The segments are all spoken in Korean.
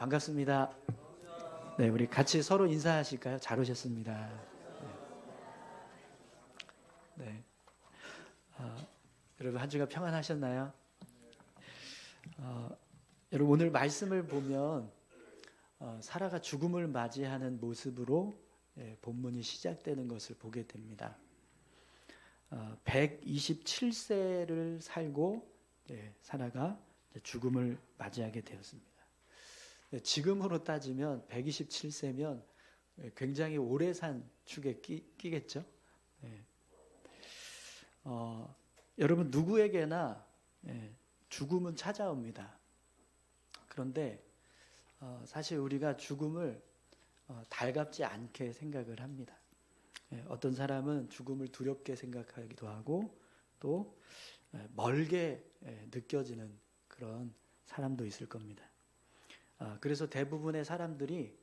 반갑습니다. 네, 우리 같이 서로 인사하실까요? 잘 오셨습니다. 네. 여러분 한 주간 평안하셨나요? 여러분 오늘 말씀을 보면 사라가 죽음을 맞이하는 모습으로 본문이 시작되는 것을 보게 됩니다. 127세를 살고 사라가 죽음을 맞이하게 되었습니다. 지금으로 따지면 127세면 굉장히 오래 산 축에 끼겠죠. 여러분 누구에게나 죽음은 찾아옵니다. 그런데 사실 우리가 죽음을 달갑지 않게 생각을 합니다. 어떤 사람은 죽음을 두렵게 생각하기도 하고 또 멀게 느껴지는 그런 사람도 있을 겁니다. 그래서 대부분의 사람들이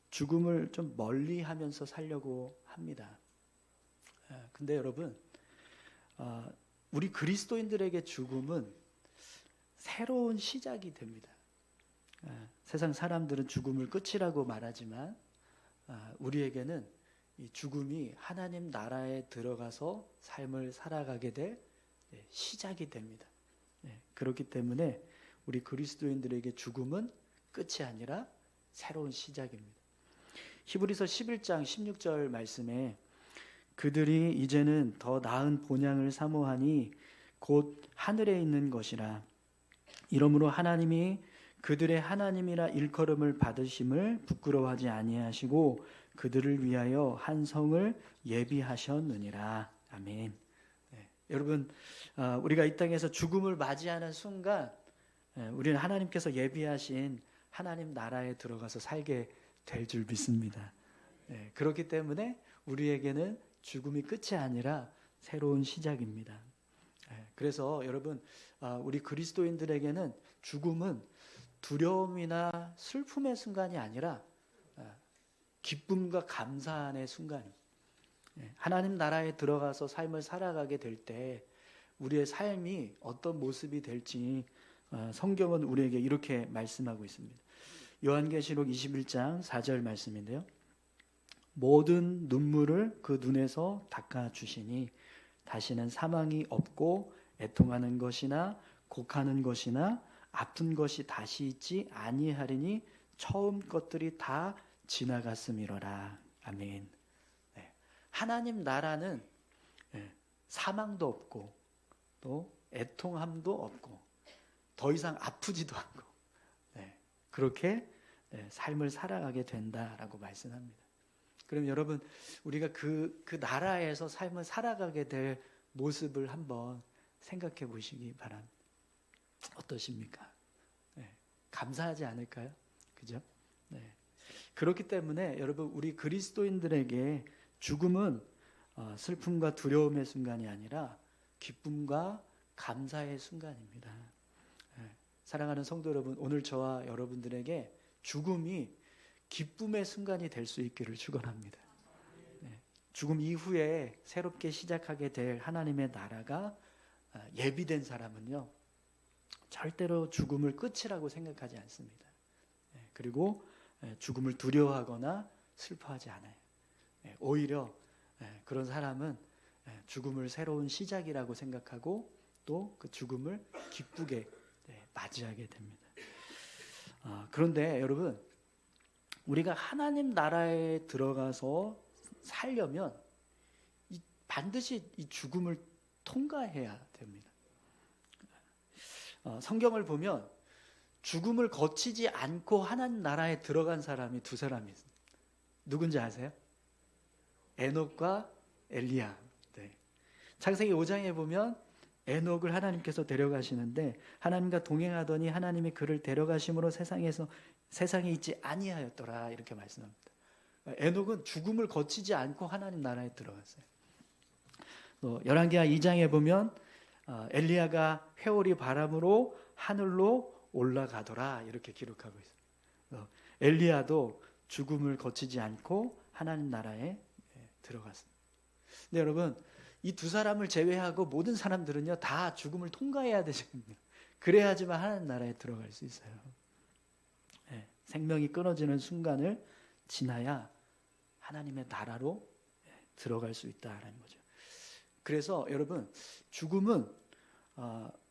죽음을 좀 멀리 하면서 살려고 합니다. 근데 여러분, 우리 그리스도인들에게 죽음은 새로운 시작이 됩니다. 세상 사람들은 죽음을 끝이라고 말하지만 우리에게는 이 죽음이 하나님 나라에 들어가서 삶을 살아가게 될 시작이 됩니다. 그렇기 때문에 우리 그리스도인들에게 죽음은 끝이 아니라 새로운 시작입니다. 히브리서 11장 16절 말씀에 그들이 이제는 더 나은 본향을 사모하니 곧 하늘에 있는 것이라. 이러므로 하나님이 그들의 하나님이라 일컬음을 받으심을 부끄러워하지 아니하시고 그들을 위하여 한 성을 예비하셨느니라. 아멘. 여러분 우리가 이 땅에서 죽음을 맞이하는 순간 우리는 하나님께서 예비하신 하나님 나라에 들어가서 살게 될 줄 믿습니다. 그렇기 때문에 우리에게는 죽음이 끝이 아니라 새로운 시작입니다. 그래서 여러분 우리 그리스도인들에게는 죽음은 두려움이나 슬픔의 순간이 아니라 기쁨과 감사의 순간입니다. 하나님 나라에 들어가서 삶을 살아가게 될 때 우리의 삶이 어떤 모습이 될지 성경은 우리에게 이렇게 말씀하고 있습니다. 요한계시록 21장 4절 말씀인데요. 모든 눈물을 그 눈에서 닦아주시니 다시는 사망이 없고 애통하는 것이나 곡하는 것이나 아픈 것이 다시 있지 아니하리니 처음 것들이 다 지나갔음이로라. 아멘. 하나님 나라는 사망도 없고 또 애통함도 없고 더 이상 아프지도 않고 그렇게 삶을 살아가게 된다라고 말씀합니다. 그럼 여러분 우리가 그 나라에서 삶을 살아가게 될 모습을 한번 생각해 보시기 바랍니다. 어떠십니까? 감사하지 않을까요? 그죠? 그렇기 때문에 여러분 우리 그리스도인들에게 죽음은 슬픔과 두려움의 순간이 아니라 기쁨과 감사의 순간입니다. 사랑하는 성도 여러분, 오늘 저와 여러분들에게 죽음이 기쁨의 순간이 될 수 있기를 축원합니다. 죽음 이후에 새롭게 시작하게 될 하나님의 나라가 예비된 사람은요 절대로 죽음을 끝이라고 생각하지 않습니다. 그리고 죽음을 두려워하거나 슬퍼하지 않아요. 오히려 그런 사람은 죽음을 새로운 시작이라고 생각하고 또 그 죽음을 기쁘게 맞이하게 됩니다. 그런데 여러분 우리가 하나님 나라에 들어가서 살려면 반드시 이 죽음을 통과해야 됩니다. 성경을 보면 죽음을 거치지 않고 하나님 나라에 들어간 사람이 두 사람이 있습니다. 누군지 아세요? 에녹과 엘리야. 창세기 5장에 보면 에녹을 하나님께서 데려가시는데 하나님과 동행하더니 하나님이 그를 데려가심으로 세상에 있지 아니하였더라 이렇게 말씀합니다. 에녹은 죽음을 거치지 않고 하나님 나라에 들어갔어요. 또 열왕기하 2장에 보면 엘리야가 회오리 바람으로 하늘로 올라가더라 이렇게 기록하고 있어요. 엘리야도 죽음을 거치지 않고 하나님 나라에 들어갔습니다. 근데 여러분 이 두 사람을 제외하고 모든 사람들은요 다 죽음을 통과해야 되십니다. 그래야지만 하나님 나라에 들어갈 수 있어요. 생명이 끊어지는 순간을 지나야 하나님의 나라로 들어갈 수 있다는 거죠. 그래서 여러분, 죽음은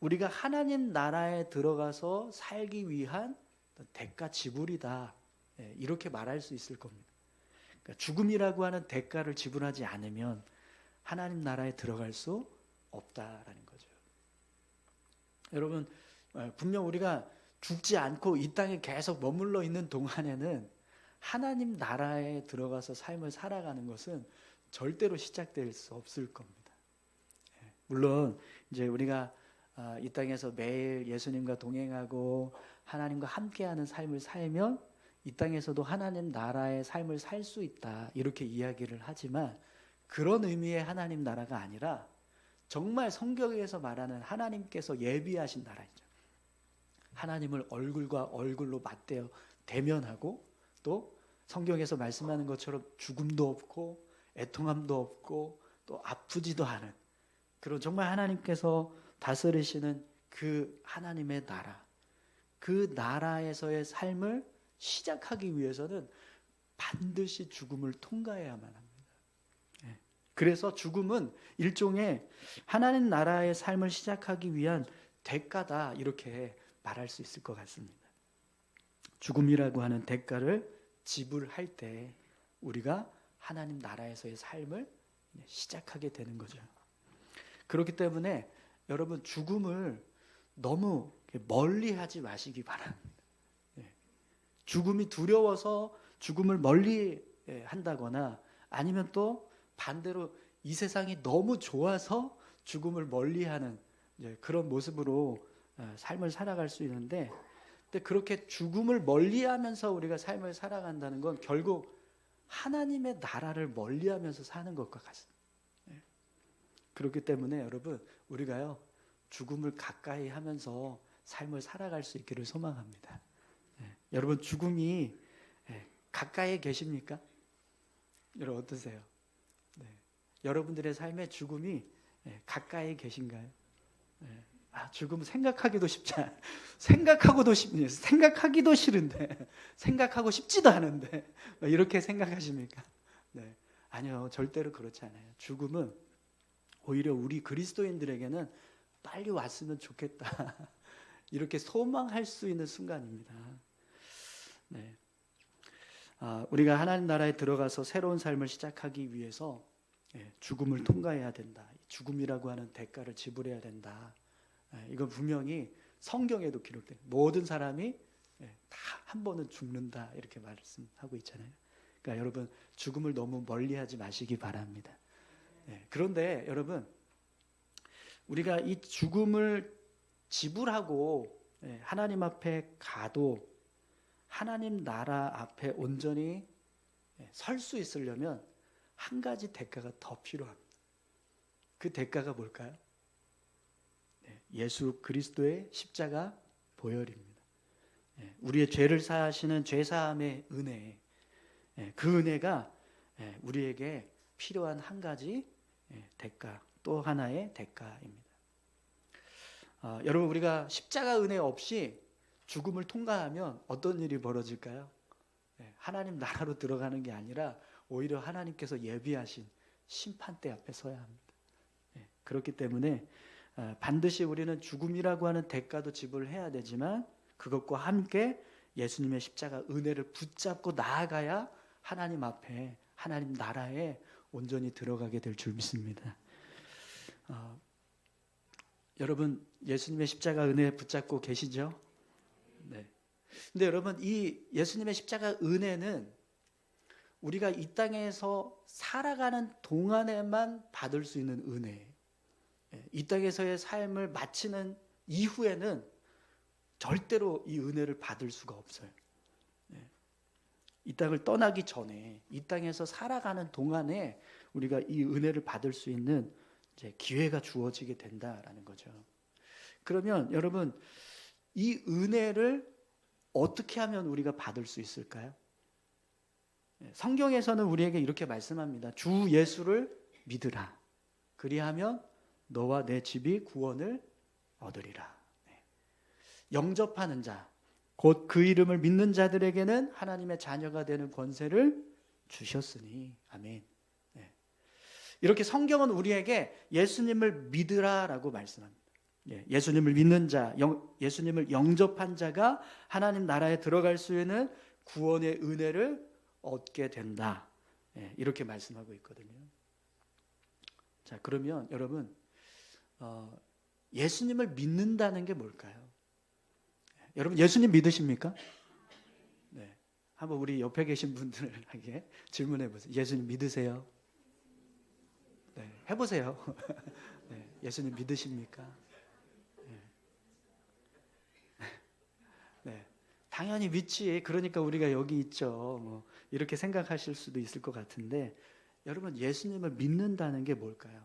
우리가 하나님 나라에 들어가서 살기 위한 대가 지불이다, 이렇게 말할 수 있을 겁니다. 그러니까 죽음이라고 하는 대가를 지불하지 않으면 하나님 나라에 들어갈 수 없다라는 거죠. 여러분, 분명 우리가 죽지 않고 이 땅에 계속 머물러 있는 동안에는 하나님 나라에 들어가서 삶을 살아가는 것은 절대로 시작될 수 없을 겁니다. 물론 이제 우리가 이 땅에서 매일 예수님과 동행하고 하나님과 함께하는 삶을 살면 이 땅에서도 하나님 나라의 삶을 살 수 있다, 이렇게 이야기를 하지만 그런 의미의 하나님 나라가 아니라 정말 성경에서 말하는 하나님께서 예비하신 나라이죠. 하나님을 얼굴과 얼굴로 맞대어 대면하고, 또 성경에서 말씀하는 것처럼 죽음도 없고 애통함도 없고 또 아프지도 않은 그런 정말 하나님께서 다스리시는 그 하나님의 나라, 그 나라에서의 삶을 시작하기 위해서는 반드시 죽음을 통과해야만 합니다. 그래서 죽음은 일종의 하나님 나라의 삶을 시작하기 위한 대가다, 이렇게 말할 수 있을 것 같습니다. 죽음이라고 하는 대가를 지불할 때 우리가 하나님 나라에서의 삶을 시작하게 되는 거죠. 그렇기 때문에 여러분, 죽음을 너무 멀리 하지 마시기 바랍니다. 죽음이 두려워서 죽음을 멀리 한다거나, 아니면 또 반대로 이 세상이 너무 좋아서 죽음을 멀리하는 그런 모습으로 삶을 살아갈 수 있는데, 근데 그렇게 죽음을 멀리하면서 우리가 삶을 살아간다는 건 결국 하나님의 나라를 멀리하면서 사는 것과 같습니다. 그렇기 때문에 여러분, 우리가요 죽음을 가까이 하면서 삶을 살아갈 수 있기를 소망합니다. 여러분, 죽음이 가까이에 계십니까? 여러분 어떠세요? 여러분들의 삶에 죽음이 가까이 계신가요? 죽음 생각하기도 쉽지 않아요. 생각하기도 싫은데, 생각하고 싶지도 않은데 이렇게 생각하십니까? 아니요, 절대로 그렇지 않아요. 죽음은 오히려 우리 그리스도인들에게는 빨리 왔으면 좋겠다, 이렇게 소망할 수 있는 순간입니다. 우리가 하나님 나라에 들어가서 새로운 삶을 시작하기 위해서 죽음을 통과해야 된다, 죽음이라고 하는 대가를 지불해야 된다, 이건 분명히 성경에도 기록된, 모든 사람이 다 한 번은 죽는다, 이렇게 말씀하고 있잖아요. 그러니까 여러분, 죽음을 너무 멀리하지 마시기 바랍니다. 그런데 여러분, 우리가 이 죽음을 지불하고 하나님 앞에 가도 하나님 나라 앞에 온전히 설 수 있으려면 한 가지 대가가 더 필요합니다. 그 대가가 뭘까요? 예수 그리스도의 십자가 보혈입니다. 우리의 죄를 사하시는 죄사함의 은혜, 그 은혜가 우리에게 필요한 한 가지 대가, 또 하나의 대가입니다. 여러분, 우리가 십자가 은혜 없이 죽음을 통과하면 어떤 일이 벌어질까요? 하나님 나라로 들어가는 게 아니라 오히려 하나님께서 예비하신 심판대 앞에 서야 합니다. 그렇기 때문에 반드시 우리는 죽음이라고 하는 대가도 지불해야 되지만, 그것과 함께 예수님의 십자가 은혜를 붙잡고 나아가야 하나님 앞에, 하나님 나라에 온전히 들어가게 될 줄 믿습니다. 여러분, 예수님의 십자가 은혜 붙잡고 계시죠? 근데 여러분, 이 예수님의 십자가 은혜는 우리가 이 땅에서 살아가는 동안에만 받을 수 있는 은혜, 이 땅에서의 삶을 마치는 이후에는 절대로 이 은혜를 받을 수가 없어요. 이 땅을 떠나기 전에, 이 땅에서 살아가는 동안에 우리가 이 은혜를 받을 수 있는 이제 기회가 주어지게 된다라는 거죠. 그러면 여러분, 이 은혜를 어떻게 하면 우리가 받을 수 있을까요? 성경에서는 우리에게 이렇게 말씀합니다. 주 예수를 믿으라. 그리하면 너와 내 집이 구원을 얻으리라. 영접하는 자, 곧 그 이름을 믿는 자들에게는 하나님의 자녀가 되는 권세를 주셨으니. 아멘. 네. 이렇게 성경은 우리에게 예수님을 믿으라라고 말씀합니다. 예수님을 믿는 자, 예수님을 영접한 자가 하나님 나라에 들어갈 수 있는 구원의 은혜를 얻게 된다. 이렇게 말씀하고 있거든요. 자, 그러면 여러분, 예수님을 믿는다는 게 뭘까요? 여러분, 예수님 믿으십니까? 네. 한번 우리 옆에 계신 분들에게 질문해 보세요. 예수님 믿으세요? 네, 해보세요. 네, 예수님 믿으십니까? 네, 당연히 믿지. 그러니까 우리가 여기 있죠. 뭐 이렇게 생각하실 수도 있을 것 같은데, 여러분, 예수님을 믿는다는 게 뭘까요?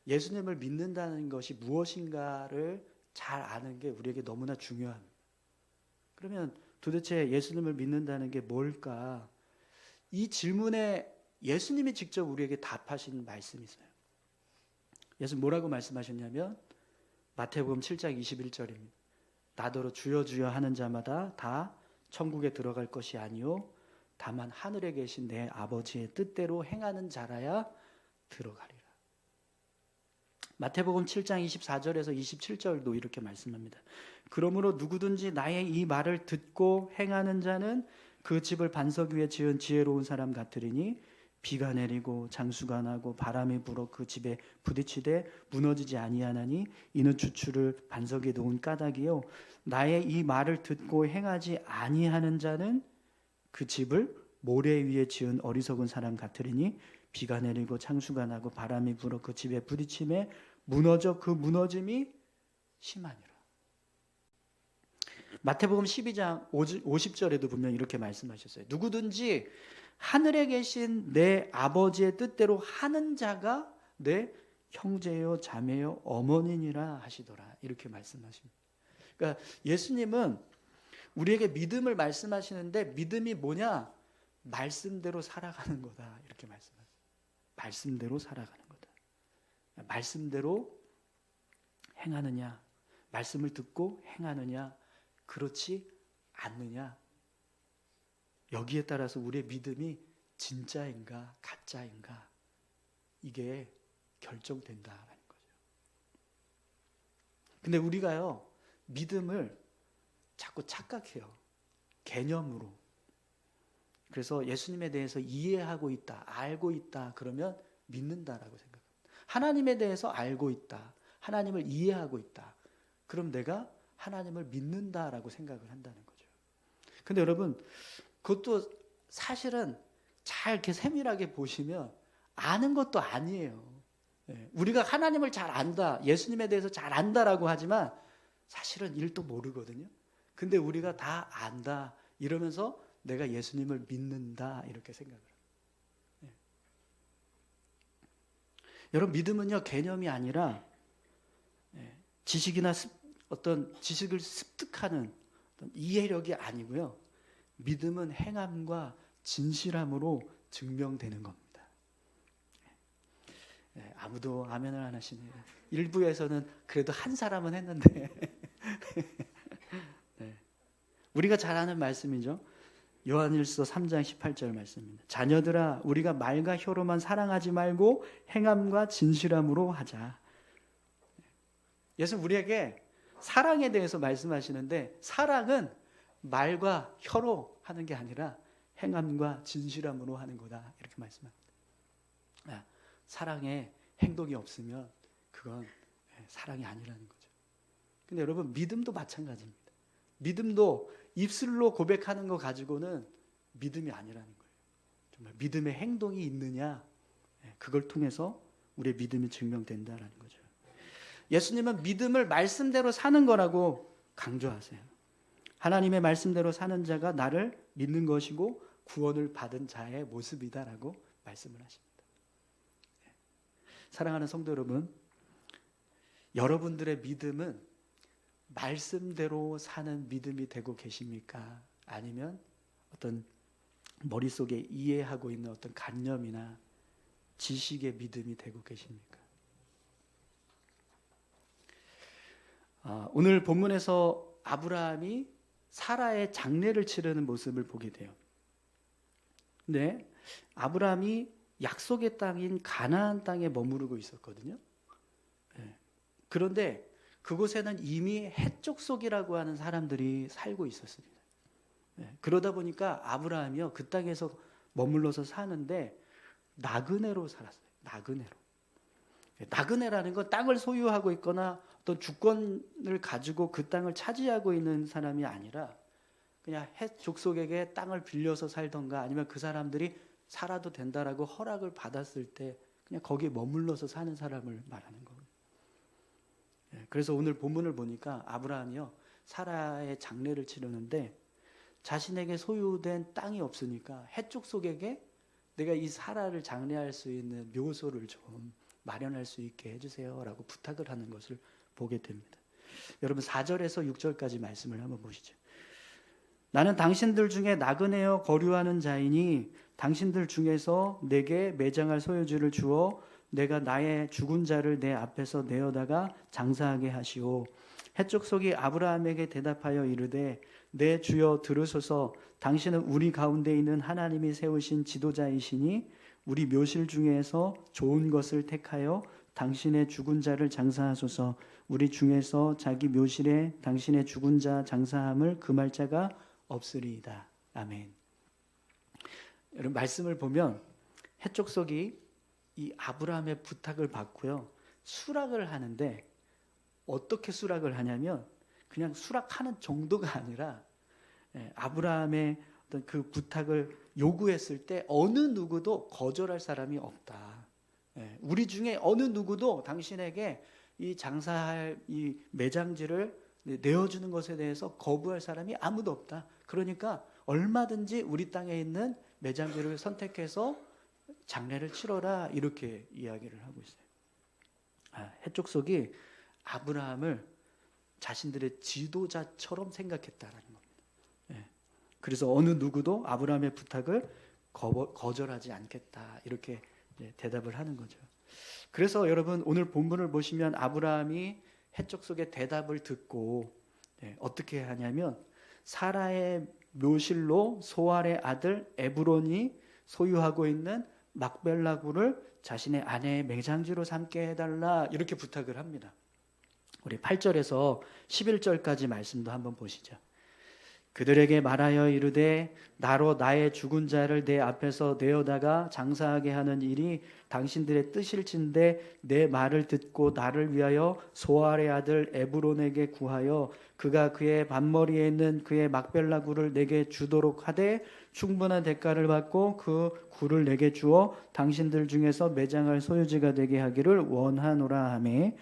예수님을 믿는다는 것이 무엇인가를 잘 아는 게 우리에게 너무나 중요합니다. 그러면 도대체 예수님을 믿는다는 게 뭘까? 이 질문에 예수님이 직접 우리에게 답하신 말씀이 있어요. 예수님 뭐라고 말씀하셨냐면 마태복음 7장 21절입니다. 나더러 주여 주여 하는 자마다 다 천국에 들어갈 것이 아니요 다만 하늘에 계신 내 아버지의 뜻대로 행하는 자라야 들어가리라. 마태복음 7장 24절에서 27절도 이렇게 말씀합니다. 그러므로 누구든지 나의 이 말을 듣고 행하는 자는 그 집을 반석 위에 지은 지혜로운 사람 같으리니 비가 내리고 장수가 나고 바람이 불어 그 집에 부딪히되 무너지지 아니하나니 이는 주추를 반석에 놓은 까닭이요 나의 이 말을 듣고 행하지 아니하는 자는 그 집을 모래 위에 지은 어리석은 사람 같으리니 비가 내리고 창수가 나고 바람이 불어 그 집에 부딪힘에 무너져 그 무너짐이 심하니라. 마태복음 12장 50절에도 분명히 이렇게 말씀하셨어요. 누구든지 하늘에 계신 내 아버지의 뜻대로 하는 자가 내 형제요 자매요 어머니니라 하시더라. 이렇게 말씀하십니다. 그러니까 예수님은 우리에게 믿음을 말씀하시는데 믿음이 뭐냐? 말씀대로 살아가는 거다. 이렇게 말씀하세요. 말씀대로 살아가는 거다. 말씀대로 행하느냐, 말씀을 듣고 행하느냐, 그렇지 않느냐. 여기에 따라서 우리의 믿음이 진짜인가 가짜인가 이게 결정된다라는 거죠. 근데 우리가요 믿음을 자꾸 착각해요. 개념으로. 그래서 예수님에 대해서 이해하고 있다, 알고 있다 그러면 믿는다라고 생각합니다. 하나님에 대해서 알고 있다, 하나님을 이해하고 있다. 그럼 내가 하나님을 믿는다라고 생각을 한다는 거죠. 근데 여러분 그것도 사실은 잘 이렇게 세밀하게 보시면 아는 것도 아니에요. 우리가 하나님을 잘 안다, 예수님에 대해서 잘 안다라고 하지만 사실은 1도 모르거든요. 근데 우리가 다 안다 이러면서 내가 예수님을 믿는다 이렇게 생각을 합니다. 여러분 믿음은요 개념이 아니라 지식이나 어떤 지식을 습득하는 어떤 이해력이 아니고요. 믿음은 행함과 진실함으로 증명되는 겁니다. 아무도 아멘을 안 하시네요. 일부에서는 그래도 한 사람은 했는데 우리가 잘 아는 말씀이죠. 요한일서 3장 18절 말씀입니다. 자녀들아 우리가 말과 혀로만 사랑하지 말고 행함과 진실함으로 하자. 예수님 우리에게 사랑에 대해서 말씀하시는데 사랑은 말과 혀로 하는 게 아니라 행함과 진실함으로 하는 거다 이렇게 말씀합니다. 사랑에 행동이 없으면 그건 사랑이 아니라는 거죠. 근데 여러분 믿음도 마찬가지입니다. 믿음도 입술로 고백하는 거 가지고는 믿음이 아니라는 거예요. 정말 믿음의 행동이 있느냐 그걸 통해서 우리의 믿음이 증명된다라는 거죠. 예수님은 믿음을 말씀대로 사는 거라고 강조하세요. 하나님의 말씀대로 사는 자가 나를 믿는 것이고 구원을 받은 자의 모습이다라고 말씀을 하십니다. 사랑하는 성도 여러분, 여러분들의 믿음은 말씀대로 사는 믿음이 되고 계십니까? 아니면 어떤 머릿속에 이해하고 있는 어떤 관념이나 지식의 믿음이 되고 계십니까? 오늘 본문에서 아브라함이 사라의 장례를 치르는 모습을 보게 돼요. 근데 아브라함이 약속의 땅인 가나안 땅에 머무르고 있었거든요. 그런데 그곳에는 이미 헷족속이라고 하는 사람들이 살고 있었습니다. 그러다 보니까 아브라함이요, 그 땅에서 머물러서 사는데 나그네로 살았어요. 나그네라는 건 땅을 소유하고 있거나 어떤 주권을 가지고 그 땅을 차지하고 있는 사람이 아니라 그냥 헷 족속에게 땅을 빌려서 살던가 아니면 그 사람들이 살아도 된다라고 허락을 받았을 때 그냥 거기에 머물러서 사는 사람을 말하는 거예요. 그래서 오늘 본문을 보니까 아브라함이요, 사라의 장례를 치르는데 자신에게 소유된 땅이 없으니까 헷 족속에게 내가 이 사라를 장례할 수 있는 묘소를 좀 마련할 수 있게 해주세요라고 부탁을 하는 것을 보게 됩니다. 여러분 4절에서 6절까지 말씀을 한번 보시죠. 나는 당신들 중에 나그네여 거류하는 자이니 당신들 중에서 내게 매장할 소유주를 주어 내가 나의 죽은 자를 내 앞에서 내어다가 장사하게 하시오. 헷족속이 아브라함에게 대답하여 이르되 내 주여 들으소서. 당신은 우리 가운데 있는 하나님이 세우신 지도자이시니 우리 묘실 중에서 좋은 것을 택하여 당신의 죽은 자를 장사하소서. 우리 중에서 자기 묘실에 당신의 죽은 자 장사함을 금할 자가 없으리이다. 아멘. 여러분 말씀을 보면 헷족속이 이 아브라함의 부탁을 받고요, 수락을 하는데 어떻게 수락을 하냐면 그냥 수락하는 정도가 아니라 아브라함의 어떤 그 부탁을 요구했을 때 어느 누구도 거절할 사람이 없다. 우리 중에 어느 누구도 당신에게 이 장사할 이 매장지를 내어주는 것에 대해서 거부할 사람이 아무도 없다. 그러니까 얼마든지 우리 땅에 있는 매장지를 선택해서 장례를 치러라, 이렇게 이야기를 하고 있어요. 헷족속이 아브라함을 자신들의 지도자처럼 생각했다라는 겁니다. 그래서 어느 누구도 아브라함의 부탁을 거절하지 않겠다, 이렇게 대답을 하는 거죠. 그래서 여러분 오늘 본문을 보시면 아브라함이 헷족속의 대답을 듣고 어떻게 하냐면 사라의 묘실로 소알의 아들 에브론이 소유하고 있는 막벨라 굴을 자신의 아내의 매장지로 삼게 해달라, 이렇게 부탁을 합니다. 우리 8절에서 11절까지 말씀도 한번 보시죠. 그들에게 말하여 이르되 나로 나의 죽은 자를 내 앞에서 내어다가 장사하게 하는 일이 당신들의 뜻일진데 내 말을 듣고 나를 위하여 소알의 아들 에브론에게 구하여 그가 그의 반머리에 있는 그의 막벨라 굴을 내게 주도록 하되 충분한 대가를 받고 그 굴을 내게 주어 당신들 중에서 매장할 소유지가 되게 하기를 원하노라 하며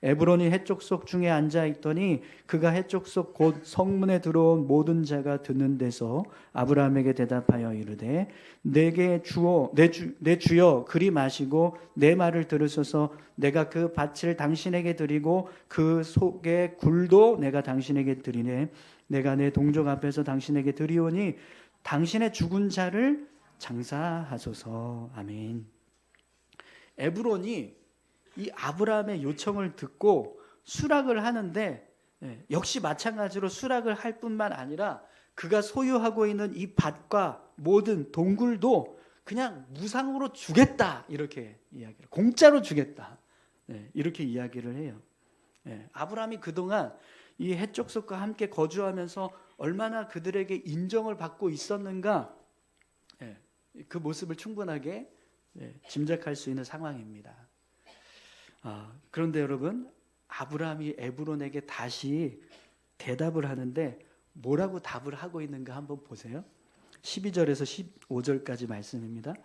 에브론이 헷족속 중에 앉아 있더니 그가 헷족속 곧 성문에 들어온 모든 자가 듣는 데서 아브라함에게 대답하여 이르되 내게 주어 내 주여 그리 마시고 내 말을 들으소서. 내가 그 밭을 당신에게 드리고 그 속의 굴도 내가 당신에게 드리네. 내가 내 동족 앞에서 당신에게 드리오니 당신의 죽은 자를 장사하소서. 아멘. 에브론이 이 아브라함의 요청을 듣고 수락을 하는데 역시 마찬가지로 수락을 할 뿐만 아니라 그가 소유하고 있는 이 밭과 모든 동굴도 그냥 무상으로 주겠다, 이렇게 이야기를, 공짜로 주겠다, 이렇게 이야기를 해요. 아브라함이 그동안 이 헷족속과 함께 거주하면서 얼마나 그들에게 인정을 받고 있었는가, 그 모습을 충분하게 짐작할 수 있는 상황입니다. 그런데 여러분 아브라함이 에브론에게 다시 대답을 하는데 뭐라고 답을 하고 있는가 한번 보세요. 12절에서 15절까지 말씀입니다.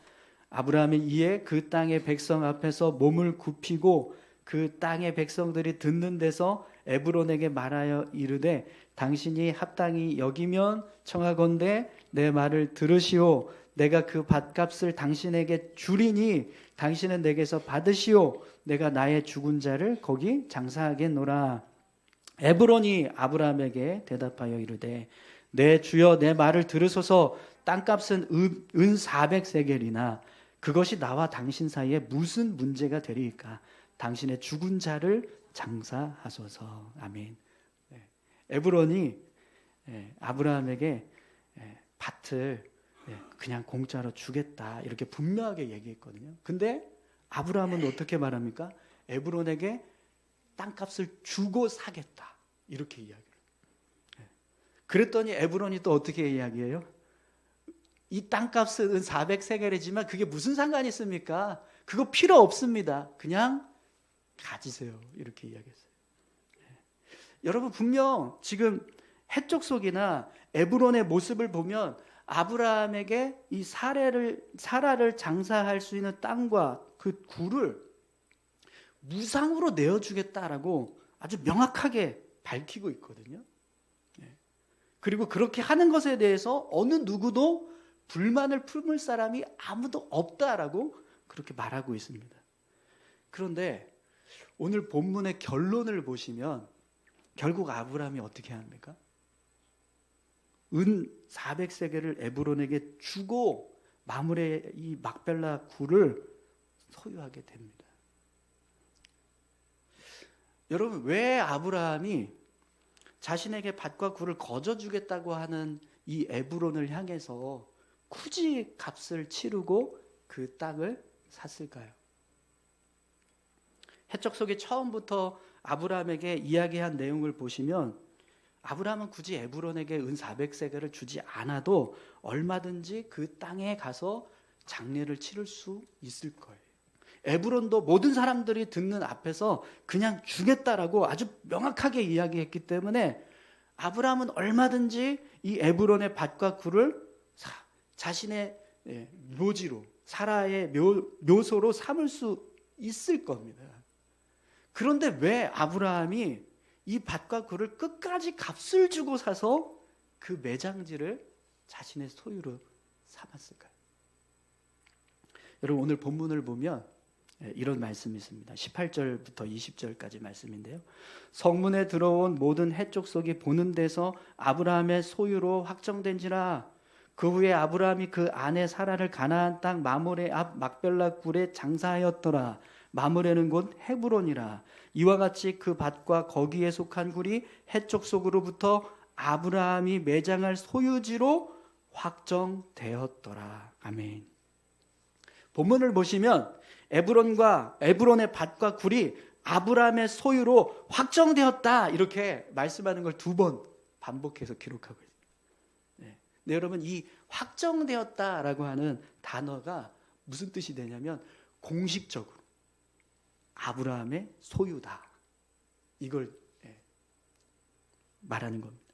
아브라함이 이에 그 땅의 백성 앞에서 몸을 굽히고 그 땅의 백성들이 듣는 데서 에브론에게 말하여 이르되 당신이 합당히 여기면 청하건대 내 말을 들으시오. 내가 그 밭값을 당신에게 주리니 당신은 내게서 받으시오. 내가 나의 죽은 자를 거기 장사하겠노라. 에브론이 아브라함에게 대답하여 이르되 내 주여 내 말을 들으소서. 땅값은 은 400세겔이나 그것이 나와 당신 사이에 무슨 문제가 되리까? 당신의 죽은 자를 장사하소서. 아멘. 에브론이 아브라함에게 밭을 그냥 공짜로 주겠다 이렇게 분명하게 얘기했거든요. 근데 아브라함은 어떻게 말합니까? 에브론에게 땅값을 주고 사겠다 이렇게 이야기를. 그랬더니 에브론이 또 어떻게 이야기해요? 이 땅값은 400세겔이지만 그게 무슨 상관이 있습니까? 그거 필요 없습니다. 그냥 가지세요. 이렇게 이야기했어요. 여러분 분명 지금 해쪽 속이나 에브론의 모습을 보면 아브라함에게 이 사라를 장사할 수 있는 땅과 그 굴을 무상으로 내어주겠다라고 아주 명확하게 밝히고 있거든요. 그리고 그렇게 하는 것에 대해서 어느 누구도 불만을 품을 사람이 아무도 없다라고 그렇게 말하고 있습니다. 그런데 오늘 본문의 결론을 보시면 결국 아브라함이 어떻게 합니까? 은 400세겔을 에브론에게 주고 마므레 이 막벨라 굴을 소유하게 됩니다. 여러분 왜 아브라함이 자신에게 밭과 굴을 거저 주겠다고 하는 이 에브론을 향해서 굳이 값을 치르고 그 땅을 샀을까요? 해적 속이 처음부터 아브라함에게 이야기한 내용을 보시면 아브라함은 굳이 에브론에게 은 400세겔을 주지 않아도 얼마든지 그 땅에 가서 장례를 치를 수 있을 거예요. 에브론도 모든 사람들이 듣는 앞에서 그냥 주겠다라고 아주 명확하게 이야기했기 때문에 아브라함은 얼마든지 이 에브론의 밭과 굴을 자신의 묘지로 사라의 묘소로 삼을 수 있을 겁니다. 그런데 왜 아브라함이 이 밭과 굴을 끝까지 값을 주고 사서 그 매장지를 자신의 소유로 삼았을까요? 여러분 오늘 본문을 보면 이런 말씀이 있습니다. 18절부터 20절까지 말씀인데요. 성문에 들어온 모든 해족속이 보는 데서 아브라함의 소유로 확정된지라. 그 후에 아브라함이 그 아내 사라를 가나안 땅 마므레 앞 막벨라 굴에 장사하였더라. 마므레는 곧 헤브론이라. 이와 같이 그 밭과 거기에 속한 굴이 해족속으로부터 아브라함이 매장할 소유지로 확정되었더라. 아멘. 본문을 보시면 에브론의 밭과 굴이 아브라함의 소유로 확정되었다 이렇게 말씀하는 걸 2번 반복해서 기록하고 있습니다. 네, 여러분 이 확정되었다라고 하는 단어가 무슨 뜻이 되냐면 공식적으로 아브라함의 소유다 이걸 말하는 겁니다.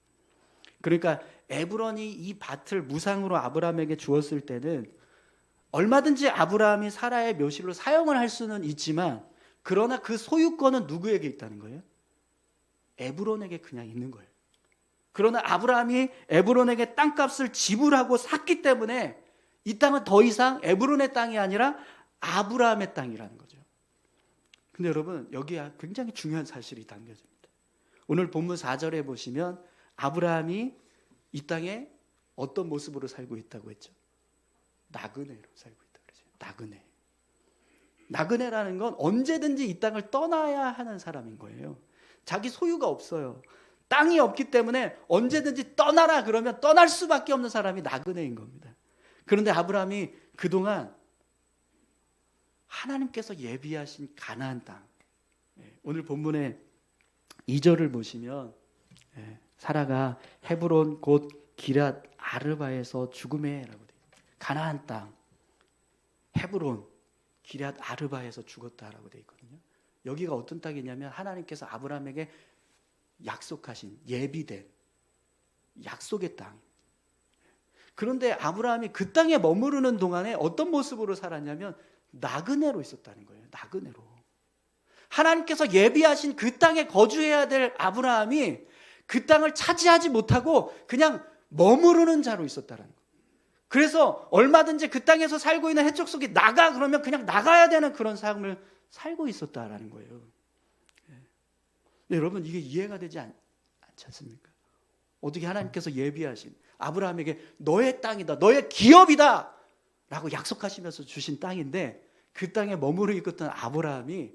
그러니까 에브론이 이 밭을 무상으로 아브라함에게 주었을 때는 얼마든지 아브라함이 사라의 묘실로 사용을 할 수는 있지만 그러나 그 소유권은 누구에게 있다는 거예요? 에브론에게 그냥 있는 거예요. 그러나 아브라함이 에브론에게 땅값을 지불하고 샀기 때문에 이 땅은 더 이상 에브론의 땅이 아니라 아브라함의 땅이라는 거죠. 근데 여러분 여기에 굉장히 중요한 사실이 담겨집니다. 오늘 본문 4절에 보시면 아브라함이 이 땅에 어떤 모습으로 살고 있다고 했죠? 나그네로 살고 있다 그러죠. 나그네라는 건 언제든지 이 땅을 떠나야 하는 사람인 거예요. 자기 소유가 없어요. 땅이 없기 때문에 언제든지 떠나라 그러면 떠날 수밖에 없는 사람이 나그네인 겁니다. 그런데 아브라함이 그동안 하나님께서 예비하신 가나안 땅, 오늘 본문의 2절을 보시면 사라가 헤브론 곧 기럇 아르바에서 죽음에라고 되어 있습니다. 가나안 땅 헤브론 기럇 아르바에서 죽었다라고 되어 있거든요. 여기가 어떤 땅이냐면 하나님께서 아브라함에게 약속하신 예비된 약속의 땅. 그런데 아브라함이 그 땅에 머무르는 동안에 어떤 모습으로 살았냐면 나그네로 있었다는 거예요. 나그네로. 하나님께서 예비하신 그 땅에 거주해야 될 아브라함이 그 땅을 차지하지 못하고 그냥 머무르는 자로 있었다는 거예요. 그래서 얼마든지 그 땅에서 살고 있는 해적 속이 나가 그러면 그냥 나가야 되는 그런 삶을 살고 있었다라는 거예요. 여러분 이게 이해가 되지 않지 않습니까? 어떻게 하나님께서 예비하신 아브라함에게 너의 땅이다, 너의 기업이다 라고 약속하시면서 주신 땅인데 그 땅에 머무르고 있던 아브라함이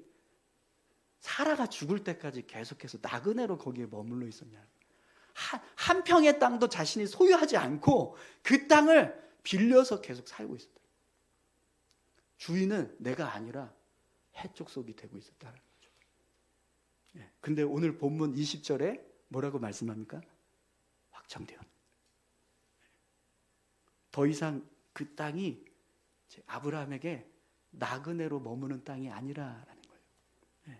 사라가 죽을 때까지 계속해서 나그네로 거기에 머물러 있었냐. 한 평의 땅도 자신이 소유하지 않고 그 땅을 빌려서 계속 살고 있었다. 주인은 내가 아니라 해족속이 되고 있었다는 거죠. 근데 오늘 본문 20절에 뭐라고 말씀합니까? 확정되었다. 더 이상 그 땅이 아브라함에게 나그네로 머무는 땅이 아니라라는 거예요.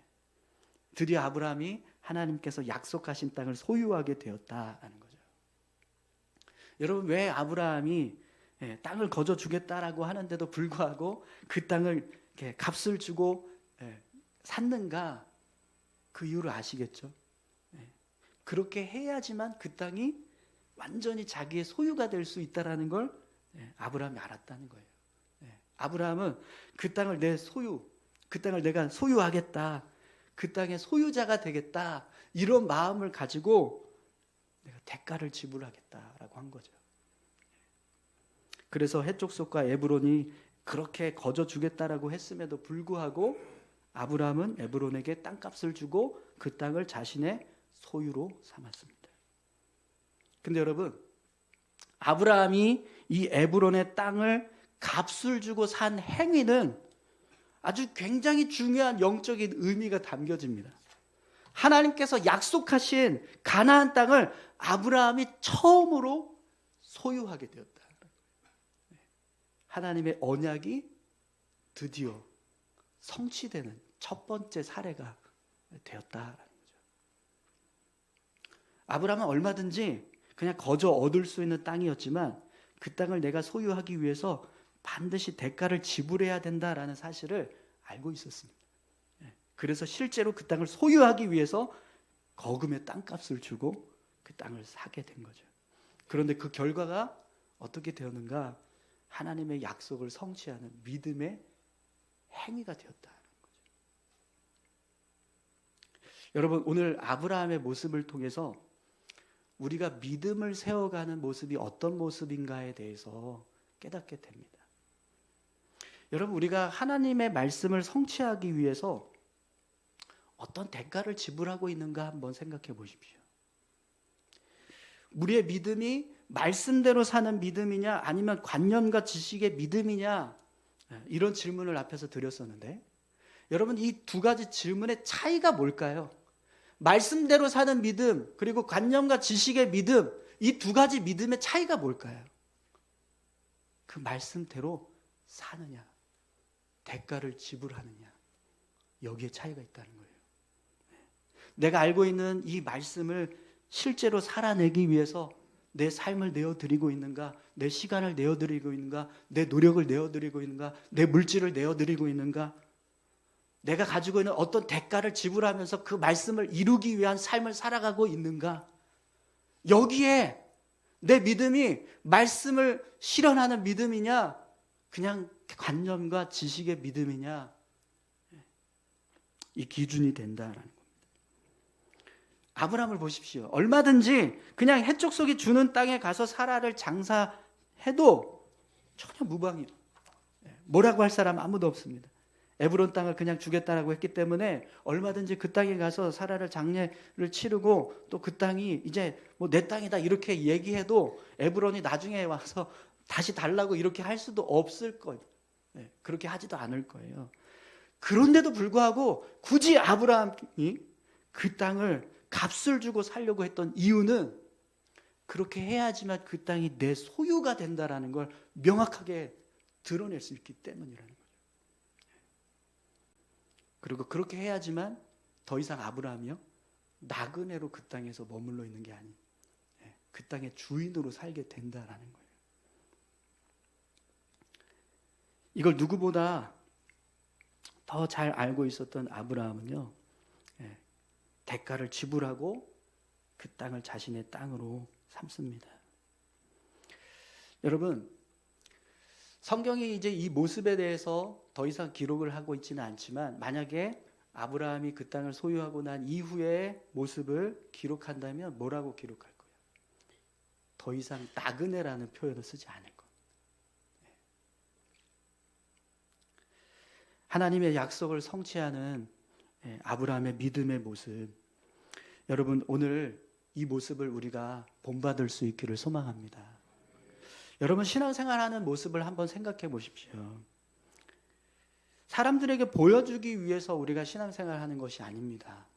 드디어 아브라함이 하나님께서 약속하신 땅을 소유하게 되었다라는 거죠. 여러분, 왜 아브라함이 땅을 거저 주겠다라고 하는데도 불구하고 그 땅을 값을 주고 샀는가? 그 이유를 아시겠죠? 그렇게 해야지만 그 땅이 완전히 자기의 소유가 될 수 있다라는 걸 아브라함이 알았다는 거예요. 아브라함은 그 땅을 내 소유, 그 땅을 내가 소유하겠다, 그 땅의 소유자가 되겠다, 이런 마음을 가지고 내가 대가를 지불하겠다라고 한 거죠. 그래서 해족속과 에브론이 그렇게 거저 주겠다라고 했음에도 불구하고 아브라함은 에브론에게 땅값을 주고 그 땅을 자신의 소유로 삼았습니다. 근데 여러분, 아브라함이 이 에브론의 땅을 값을 주고 산 행위는 아주 굉장히 중요한 영적인 의미가 담겨집니다. 하나님께서 약속하신 가나안 땅을 아브라함이 처음으로 소유하게 되었다. 하나님의 언약이 드디어 성취되는 첫 번째 사례가 되었다라는 거죠. 아브라함은 얼마든지 그냥 거저 얻을 수 있는 땅이었지만 그 땅을 내가 소유하기 위해서 반드시 대가를 지불해야 된다라는 사실을 알고 있었습니다. 그래서 실제로 그 땅을 소유하기 위해서 거금의 땅값을 주고 그 땅을 사게 된 거죠. 그런데 그 결과가 어떻게 되었는가? 하나님의 약속을 성취하는 믿음의 행위가 되었다는 거죠. 여러분, 오늘 아브라함의 모습을 통해서 우리가 믿음을 세워가는 모습이 어떤 모습인가에 대해서 깨닫게 됩니다. 여러분, 우리가 하나님의 말씀을 성취하기 위해서 어떤 대가를 지불하고 있는가 한번 생각해 보십시오. 우리의 믿음이 말씀대로 사는 믿음이냐 아니면 관념과 지식의 믿음이냐, 이런 질문을 앞에서 드렸었는데 여러분, 이 두 가지 질문의 차이가 뭘까요? 말씀대로 사는 믿음 그리고 관념과 지식의 믿음, 이 두 가지 믿음의 차이가 뭘까요? 그 말씀대로 사느냐 대가를 지불하느냐, 여기에 차이가 있다는 거예요. 내가 알고 있는 이 말씀을 실제로 살아내기 위해서 내 삶을 내어드리고 있는가, 내 시간을 내어드리고 있는가, 내 노력을 내어드리고 있는가, 내 물질을 내어드리고 있는가, 내가 가지고 있는 어떤 대가를 지불하면서 그 말씀을 이루기 위한 삶을 살아가고 있는가, 여기에 내 믿음이 말씀을 실현하는 믿음이냐 그냥 관념과 지식의 믿음이냐, 이 기준이 된다라는 겁니다. 아브라함을 보십시오. 얼마든지 그냥 해족속이 주는 땅에 가서 사라를 장사해도 전혀 무방해요. 뭐라고 할 사람 아무도 없습니다. 에브론 땅을 그냥 주겠다라고 했기 때문에 얼마든지 그 땅에 가서 사라를 장례를 치르고 또 그 땅이 이제 뭐 내 땅이다 이렇게 얘기해도 에브론이 나중에 와서 다시 달라고 이렇게 할 수도 없을 거예요. 그렇게 하지도 않을 거예요. 그런데도 불구하고 굳이 아브라함이 그 땅을 값을 주고 살려고 했던 이유는 그렇게 해야지만 그 땅이 내 소유가 된다라는 걸 명확하게 드러낼 수 있기 때문이라는 거죠. 그리고 그렇게 해야지만 더 이상 아브라함이요 나그네로 그 땅에서 머물러 있는 게 아닌 그 땅의 주인으로 살게 된다라는 거예요. 이걸 누구보다 더 잘 알고 있었던 아브라함은요, 대가를 지불하고 그 땅을 자신의 땅으로 삼습니다. 여러분, 성경이 이제 이 모습에 대해서 더 이상 기록을 하고 있지는 않지만 만약에 아브라함이 그 땅을 소유하고 난 이후의 모습을 기록한다면 뭐라고 기록할 거예요? 더 이상 나그네라는 표현을 쓰지 않을 거예요. 하나님의 약속을 성취하는 아브라함의 믿음의 모습, 여러분 오늘 이 모습을 우리가 본받을 수 있기를 소망합니다. 여러분, 신앙생활하는 모습을 한번 생각해 보십시오. 사람들에게 보여주기 위해서 우리가 신앙생활하는 것이 아닙니다.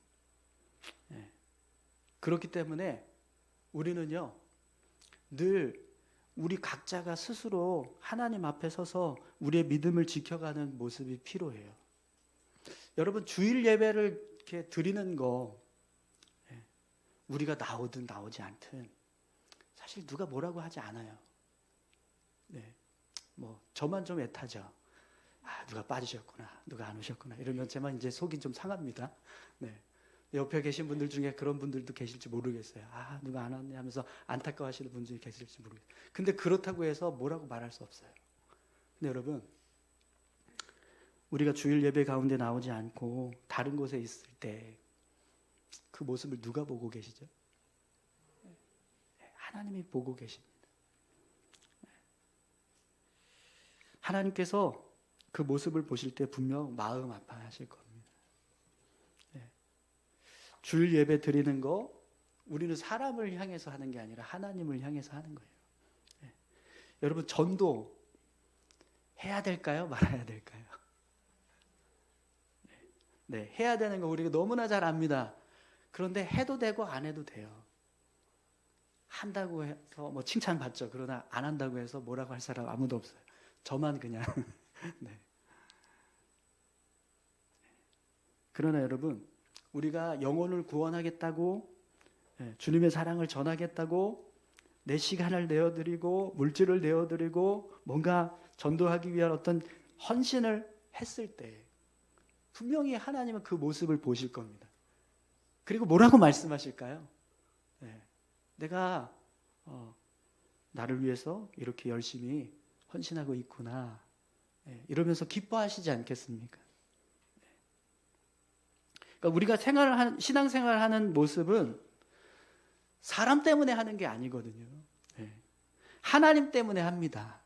그렇기 때문에 우리는요, 늘 우리 각자가 스스로 하나님 앞에 서서 우리의 믿음을 지켜가는 모습이 필요해요. 여러분, 주일 예배를 이렇게 드리는 거, 우리가 나오든 나오지 않든 사실 누가 뭐라고 하지 않아요. 뭐 저만 좀 애타죠. 누가 빠지셨구나, 누가 안 오셨구나 이러면 제만 이제 속이 좀 상합니다. 옆에 계신 분들 중에 그런 분들도 계실지 모르겠어요. 누가 안 왔네 하면서 안타까워하시는 분들이 계실지 모르겠어요. 근데 그렇다고 해서 뭐라고 말할 수 없어요. 근데 여러분, 우리가 주일 예배 가운데 나오지 않고 다른 곳에 있을 때 그 모습을 누가 보고 계시죠? 하나님이 보고 계십니다. 하나님께서 그 모습을 보실 때 분명 마음 아파하실 겁니다. 주일 예배 드리는 거, 우리는 사람을 향해서 하는 게 아니라 하나님을 향해서 하는 거예요. 여러분, 전도 해야 될까요? 말아야 될까요? 해야 되는 거 우리가 너무나 잘 압니다. 그런데 해도 되고 안 해도 돼요. 한다고 해서 뭐 칭찬받죠. 그러나 안 한다고 해서 뭐라고 할 사람 아무도 없어요. 저만 그냥. 그러나 여러분, 우리가 영혼을 구원하겠다고, 주님의 사랑을 전하겠다고 내 시간을 내어드리고 물질을 내어드리고 뭔가 전도하기 위한 어떤 헌신을 했을 때 분명히 하나님은 그 모습을 보실 겁니다. 그리고 뭐라고 말씀하실까요? 내가 나를 위해서 이렇게 열심히 헌신하고 있구나, 이러면서 기뻐하시지 않겠습니까? 그러니까 우리가 신앙생활을 하는 모습은 사람 때문에 하는 게 아니거든요. 하나님 때문에 합니다.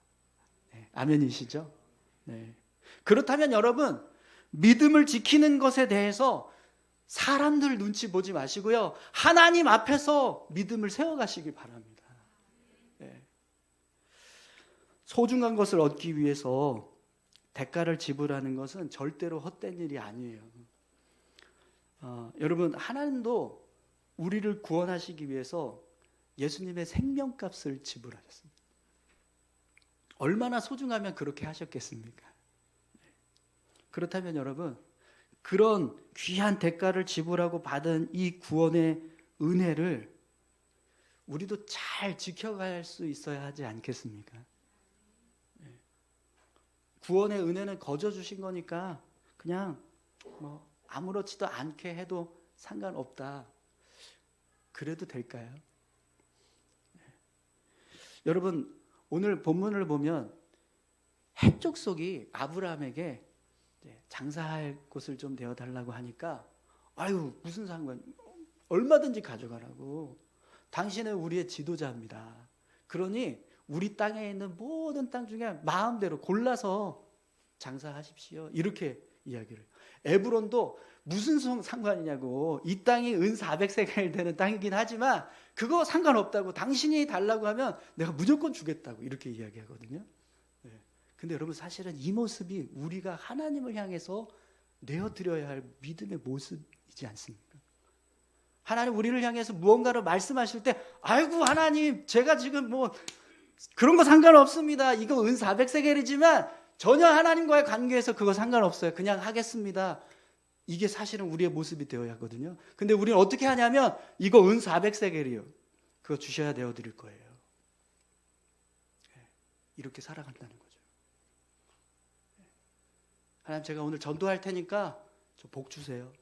아멘이시죠? 그렇다면 여러분, 믿음을 지키는 것에 대해서 사람들 눈치 보지 마시고요, 하나님 앞에서 믿음을 세워가시기 바랍니다. 소중한 것을 얻기 위해서 대가를 지불하는 것은 절대로 헛된 일이 아니에요. 여러분, 하나님도 우리를 구원하시기 위해서 예수님의 생명값을 지불하셨습니다. 얼마나 소중하면 그렇게 하셨겠습니까? 그렇다면 여러분, 그런 귀한 대가를 지불하고 받은 이 구원의 은혜를 우리도 잘 지켜갈 수 있어야 하지 않겠습니까? 구원의 은혜는 거저 주신 거니까 그냥 뭐 아무렇지도 않게 해도 상관없다, 그래도 될까요? 여러분, 오늘 본문을 보면 헷족속이 아브라함에게 장사할 곳을 좀 내어달라고 하니까 무슨 상관, 얼마든지 가져가라고, 당신은 우리의 지도자입니다. 그러니 우리 땅에 있는 모든 땅 중에 마음대로 골라서 장사하십시오, 이렇게 이야기를. 에브론도 무슨 상관이냐고, 이 땅이 은 400세겔 되는 땅이긴 하지만 그거 상관없다고, 당신이 달라고 하면 내가 무조건 주겠다고, 이렇게 이야기하거든요. 근데 여러분, 사실은 이 모습이 우리가 하나님을 향해서 내어드려야 할 믿음의 모습이지 않습니까? 하나님 우리를 향해서 무언가를 말씀하실 때, 아이고 하나님, 제가 지금 뭐 그런 거 상관없습니다, 이거 은 400세겔이지만 전혀 하나님과의 관계에서 그거 상관없어요, 그냥 하겠습니다, 이게 사실은 우리의 모습이 되어야 하거든요. 근데 우리는 어떻게 하냐면, 이거 은 400세겔이요, 그거 주셔야 내어드릴 거예요. 이렇게 살아간다는 거죠. 하나님, 제가 오늘 전도할 테니까 저 복 주세요.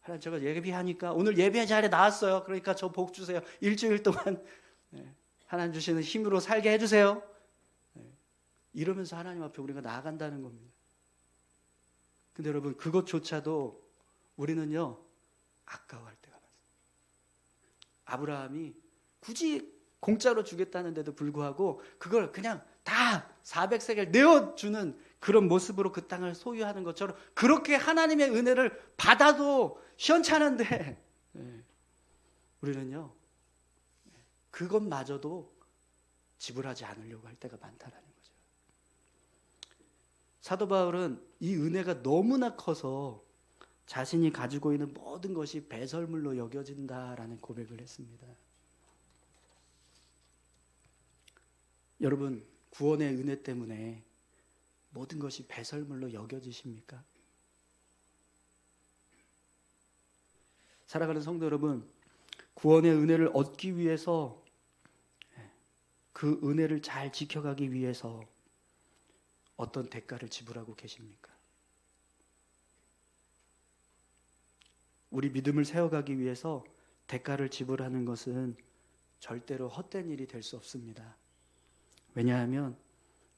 하나님, 제가 예배하니까 오늘 예배 자리에 나왔어요, 그러니까 저 복 주세요. 일주일 동안 하나님 주시는 힘으로 살게 해주세요. 이러면서 하나님 앞에 우리가 나아간다는 겁니다. 근데 여러분, 그것조차도 우리는요 아까워할 때가 많습니다. 아브라함이 굳이 공짜로 주겠다는데도 불구하고 그걸 그냥 다 400세겔 내어주는 그런 모습으로 그 땅을 소유하는 것처럼, 그렇게 하나님의 은혜를 받아도 시원찮은데 우리는요, 그것마저도 지불하지 않으려고 할 때가 많다라는 거죠. 사도 바울은 이 은혜가 너무나 커서 자신이 가지고 있는 모든 것이 배설물로 여겨진다라는 고백을 했습니다. 여러분, 구원의 은혜 때문에 모든 것이 배설물로 여겨지십니까? 살아가는 성도 여러분, 구원의 은혜를 얻기 위해서, 그 은혜를 잘 지켜가기 위해서 어떤 대가를 지불하고 계십니까? 우리 믿음을 세워가기 위해서 대가를 지불하는 것은 절대로 헛된 일이 될 수 없습니다. 왜냐하면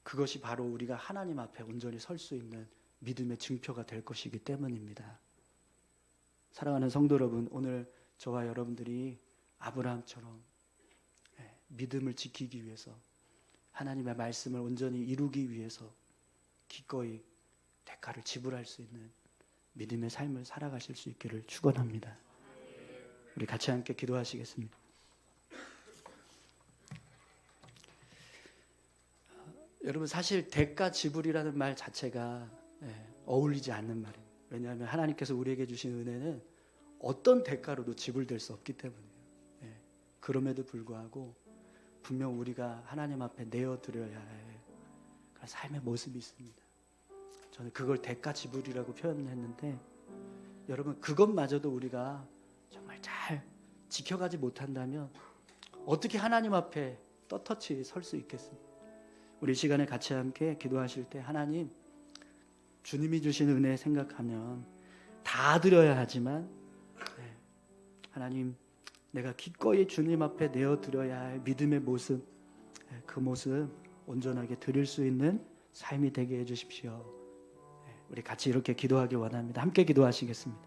그것이 바로 우리가 하나님 앞에 온전히 설 수 있는 믿음의 증표가 될 것이기 때문입니다. 사랑하는 성도 여러분, 오늘 저와 여러분들이 아브라함처럼 믿음을 지키기 위해서, 하나님의 말씀을 온전히 이루기 위해서 기꺼이 대가를 지불할 수 있는 믿음의 삶을 살아가실 수 있기를 축원합니다. 우리 같이 함께 기도하시겠습니다. 여러분, 사실 대가 지불이라는 말 자체가 어울리지 않는 말이에요. 왜냐하면 하나님께서 우리에게 주신 은혜는 어떤 대가로도 지불될 수 없기 때문이에요. 그럼에도 불구하고 분명 우리가 하나님 앞에 내어드려야 할 그런 삶의 모습이 있습니다. 저는 그걸 대가 지불이라고 표현했는데, 여러분, 그것마저도 우리가 정말 잘 지켜가지 못한다면 어떻게 하나님 앞에 떳떳이 설 수 있겠습니까? 우리 시간에 같이 함께 기도하실 때, 하나님, 주님이 주신 은혜 생각하면 다 드려야 하지만, 하나님, 내가 기꺼이 주님 앞에 내어드려야 할 믿음의 모습, 그 모습 온전하게 드릴 수 있는 삶이 되게 해주십시오. 우리 같이 이렇게 기도하기 원합니다. 함께 기도하시겠습니다.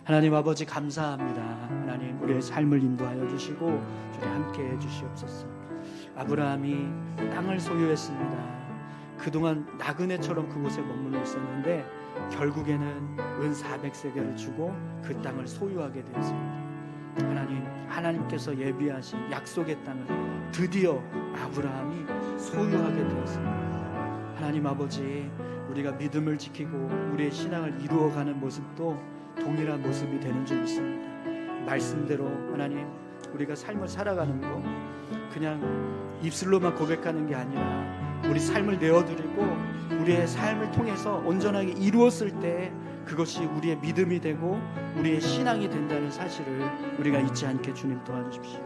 하나님 아버지, 감사합니다. 하나님, 우리의 삶을 인도하여 주시고 주님 함께 해주시옵소서. 아브라함이 땅을 소유했습니다. 그동안 나그네처럼 그곳에 머물러 있었는데 결국에는 은 400세겔을 주고 그 땅을 소유하게 되었습니다. 하나님께서 예비하신 약속의 땅을 드디어 아브라함이 소유하게 되었습니다. 하나님 아버지, 우리가 믿음을 지키고 우리의 신앙을 이루어가는 모습도 동일한 모습이 되는 줄 믿습니다. 말씀대로 하나님, 우리가 삶을 살아가는 거 그냥 입술로만 고백하는 게 아니라 우리 삶을 내어드리고 우리의 삶을 통해서 온전하게 이루었을 때 그것이 우리의 믿음이 되고 우리의 신앙이 된다는 사실을 우리가 잊지 않게 주님 도와주십시오.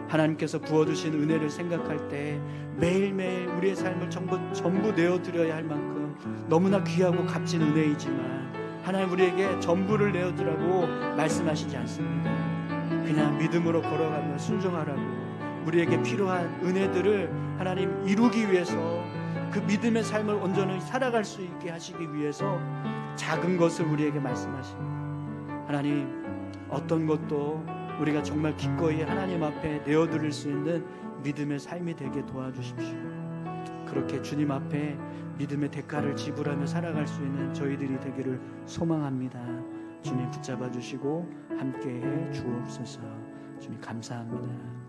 하나님께서 부어주신 은혜를 생각할 때 매일매일 우리의 삶을 전부 내어드려야 할 만큼 너무나 귀하고 값진 은혜이지만, 하나님 우리에게 전부를 내어드라고 말씀하시지 않습니다. 그냥 믿음으로 걸어가며 순종하라고, 우리에게 필요한 은혜들을 하나님 이루기 위해서, 그 믿음의 삶을 온전히 살아갈 수 있게 하시기 위해서 작은 것을 우리에게 말씀하십니다. 하나님, 어떤 것도 우리가 정말 기꺼이 하나님 앞에 내어드릴 수 있는 믿음의 삶이 되게 도와주십시오. 그렇게 주님 앞에 믿음의 대가를 지불하며 살아갈 수 있는 저희들이 되기를 소망합니다. 주님 붙잡아 주시고 함께해 주옵소서. 주님 감사합니다.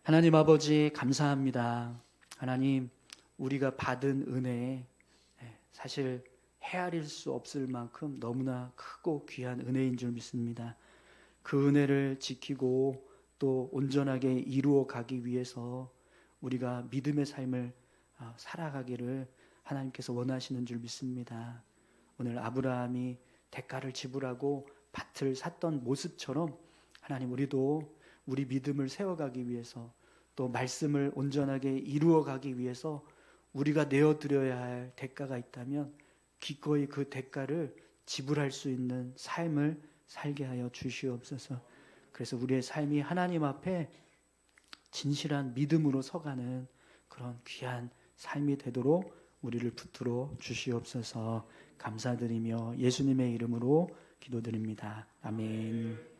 하나님 아버지, 감사합니다. 하나님, 우리가 받은 은혜에 사실 헤아릴 수 없을 만큼 너무나 크고 귀한 은혜인 줄 믿습니다. 그 은혜를 지키고 또 온전하게 이루어 가기 위해서 우리가 믿음의 삶을 살아가기를 하나님께서 원하시는 줄 믿습니다. 오늘 아브라함이 대가를 지불하고 밭을 샀던 모습처럼 하나님, 우리도 우리 믿음을 세워가기 위해서 또 말씀을 온전하게 이루어 가기 위해서 우리가 내어드려야 할 대가가 있다면 기꺼이 그 대가를 지불할 수 있는 삶을 살게 하여 주시옵소서. 그래서 우리의 삶이 하나님 앞에 진실한 믿음으로 서가는 그런 귀한 삶이 되도록 우리를 붙들어 주시옵소서. 감사드리며 예수님의 이름으로 기도드립니다. 아멘.